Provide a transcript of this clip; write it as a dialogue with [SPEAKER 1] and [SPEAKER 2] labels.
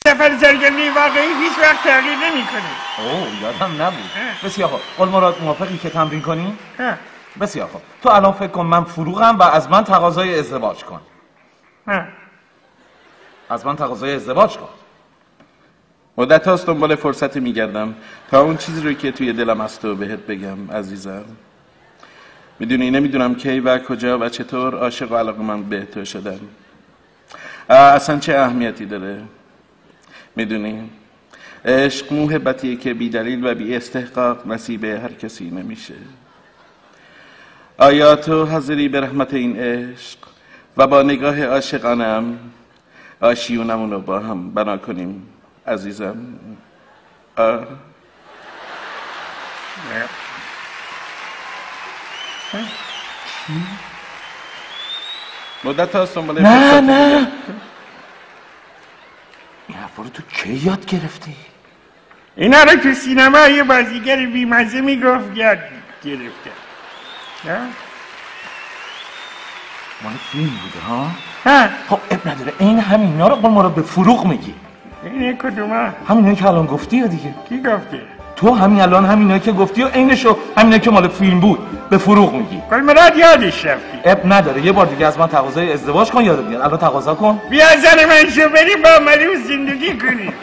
[SPEAKER 1] سفر سرگرمی واقعی هیچ وقت تغییر نمیکنه.
[SPEAKER 2] اوه یادم نبود. بسیار خوب. قول مراد موافقی که تمرین کنیم؟ بسیار خوب. تو الان فکر کن من فروغم و از من تقاضای ازدواج کن. از من تقاضای ازدواج کن.
[SPEAKER 3] مدت هاست دنبال فرصتی میگردم تا اون چیزی رو که توی دلم هست و بهت بگم عزیزم. میدونی نمیدونم کی و کجا و چطور عاشق و علاقه‌مند به تو شدم. اصلا چه اهمیتی داره؟ میدونی عشق محبتیه که بی دلیل و بی استحقاق نصیب هر کسی نمیشه. آیا تو حاضری به رحمت این عشق و با نگاه عاشقانم آشیونمون رو با هم بنا کنیم عزیزم؟ مدت هاست دنبال
[SPEAKER 2] نه این حرفا رو تو کی یاد گرفتی؟
[SPEAKER 1] اینا رو تو سینما یه بازیگر بیمزه میگفت یاد گرفته.
[SPEAKER 2] مال فیلم بوده ها؟ خب اب نداره این همینا رو قول مراد به فروغ میگی.
[SPEAKER 1] این کدومه؟
[SPEAKER 2] همینایی که الان گفتی یا دیگه؟
[SPEAKER 1] کی گفته؟
[SPEAKER 2] تو همین الان همینایی که گفتی و عینشو همینایی که مال فیلم بود به فروغ میگی.
[SPEAKER 1] قول مراد یادش رفتی.
[SPEAKER 2] اب نداره یه بار دیگه از من تقاضای ازدواج کن یادت میاد. الان تقاضا کن.
[SPEAKER 1] بیا زن من شو بریم با ملوس زندگی کنیم.